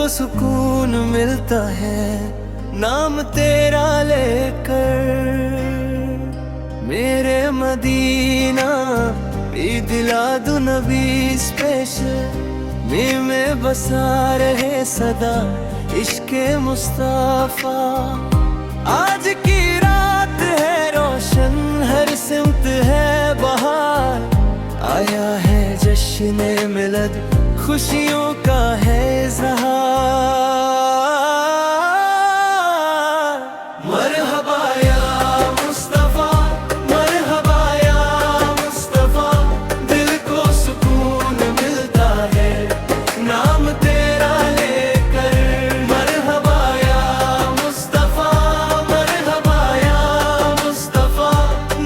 सुकून मिलता है नाम तेरा लेकर। मेरे मदीना भी दिला दो नबी स्पेशल, में बसा रहे सदा इश्क़े मुस्तफ़ा। आज की रात है रोशन, हर सिमत है बहार, आया है जश्न मिलद, खुशियों का है इज़हार। मरहबा या मुस्तफ़ा, मरहबा या मुस्तफ़ा, दिल को सुकून मिलता है नाम तेरा लेकर। मरहबा या मुस्तफ़ा, मरहबा या मुस्तफ़ा,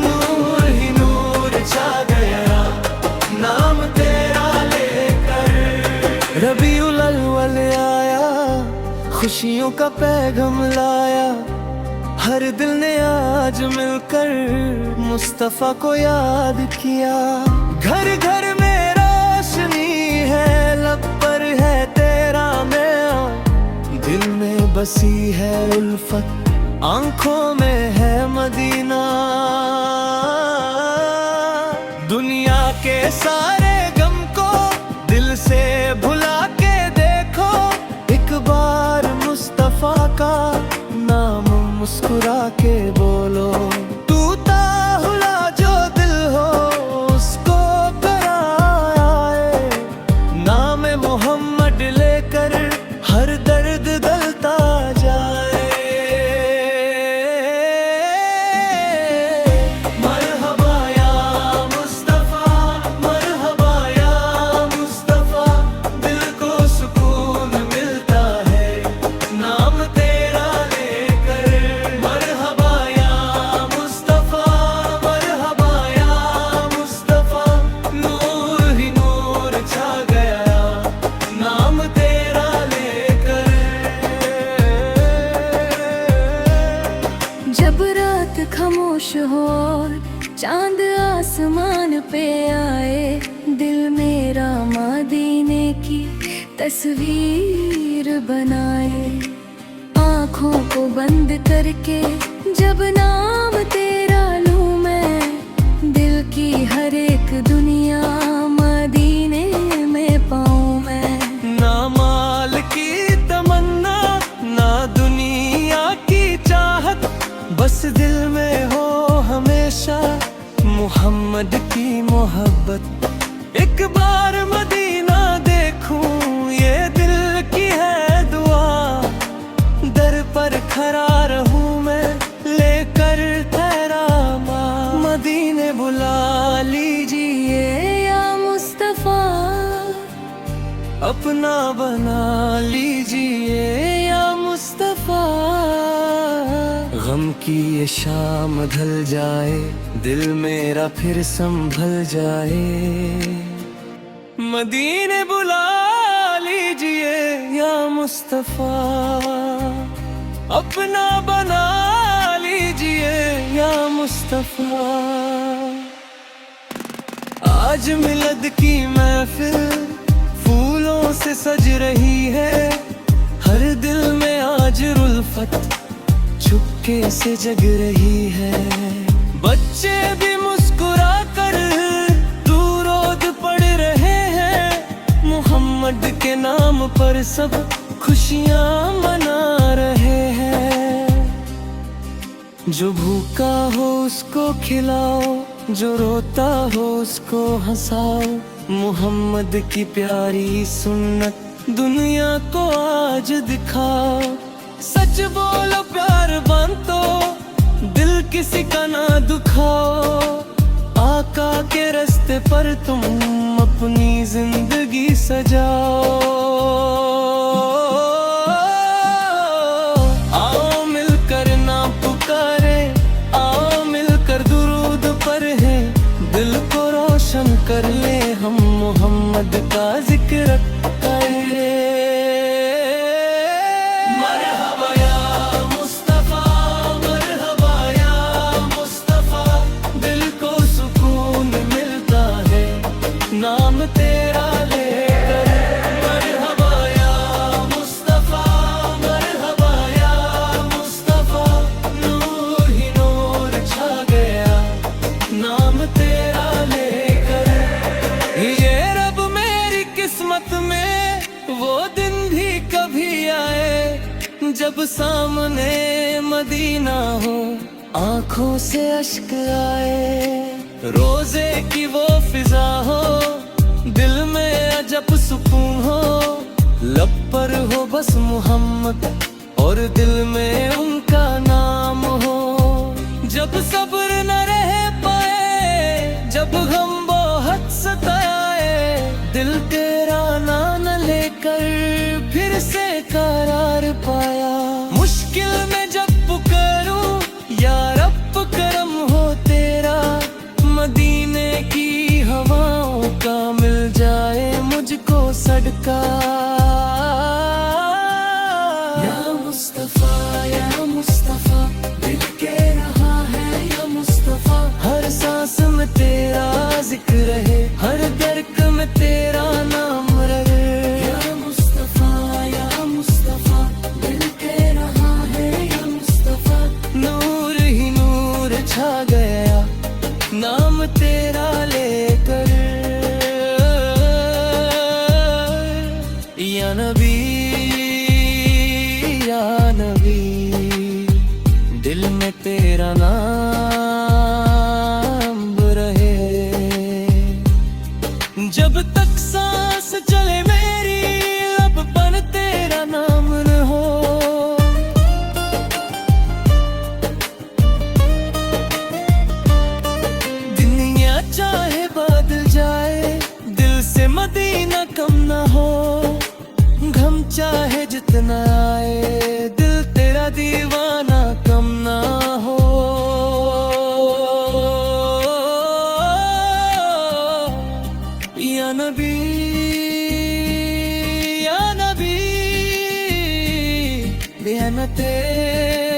नूर ही नूर छा गया नाम तेरा लेकर। रबीउल अव्वल आया, खुशियों का पैगाम लाया, हर दिल ने आज मिलकर मुस्तफ़ा को याद किया। घर घर में रोशनी है, लब पर है तेरा नाम, दिल में बसी है उल्फत, आंखों में है मदीना। दुनिया के सारे गम को दिल से भुला के देखो, एक बार मुस्तफ़ा का नाम मुस्कुरा के बोलो। टूटा हुआ जो दिल हो उसको कराए, नाम मोहम्मद लेकर हर दर्द दलता जाए। मरहबा या मुस्तफ़ा, मरहबा या मुस्तफ़ा, दिल को सुकून मिलता है नाम तेरा लेकर। मरहबा या मुस्तफ़ा, मरहबा या मुस्तफ़ा, नूर ही नूर छा गया नाम तेरा लेकर। जब रात खामोश हो चांद आसमान पे आए, दिल मेरा मदीने की तस्वीर बनाए। आँखों को बंद करके जब नाम तेरा लूं मैं, दिल की हर एक दुनिया मदीने में पाऊं मैं। ना माल की तमन्ना, ना दुनिया की चाहत, बस दिल में हो हमेशा मुहम्मद की मोहब्बत। एक बार मदीना देखूं ये दिल की है दुआ, दर पर खड़ा रहूं मैं लेकर तेरा माँ। मदीने बुला लीजिए या मुस्तफ़ा, अपना बना लीजिए या मुस्तफ़ा। गम की ये शाम ढल जाए, दिल मेरा फिर संभल जाए। मदीने बुला लीजिए या मुस्तफ़ा, अपना बना लीजिए या मुस्तफ़ा। आज मिलद की महफिल फूलों से सज रही है, हर दिल में आज उल्फत चुपके से जग रही है। बच्चे भी मुस्कुरा कर दूरोद पढ़ रहे हैं, मोहम्मद के नाम पर सब खुशियाँ मना रहे हैं। जो भूखा हो उसको खिलाओ, जो रोता हो उसको हंसाओ, मोहम्मद की प्यारी सुन्नत दुनिया को आज दिखाओ। सच बोलो प्यार बांटो, दिल किसी का ना दुखाओ, आका के रास्ते पर तुम अपनी जिंदगी सजाओ। आओ मिलकर ना पुकारे, आओ मिलकर दुरूद पढ़े, दिल को रोशन कर ले हम मोहम्मद का जिक्र करे। नाम तेरा लेकर मरहबा या जब सामने मदीना हो आंखों से अश्क आए, रोजे की वो फिजा हो, दिल में अजब सुकून हो, लब पर हो बस मोहम्मद और दिल में उनका नाम हो। जब सब्र न रह पाए, जब गम बहुत सताए, दिल तेरा नाम लेकर फिर से करार पाया। मुश्किल में जब पुकारूं या रब करम हो तेरा, मदीने की हवाओं का मिल जाए मुझको सदका। या मुस्तफा दिल कह रहा है या मुस्तफा, हर सांस में तेरा जिक्र रहे, हर दर्द में तेरा नाम रहे। या मुस्तफा दिल कह रहा है या मुस्तफा, नूर ही नूर छा गया नाम तेरा लेकर। या नबी दिल में तेरा नाम रहे, जब तक सांस चले मेरी लब पर तेरा नाम न हो। दुनिया चाहे बदल जाए, दिल से मदीना कम ना हो, गम चाहे जितना आए, दिल तेरा दीवाना कम ना हो। या नबी ध्यान तेरा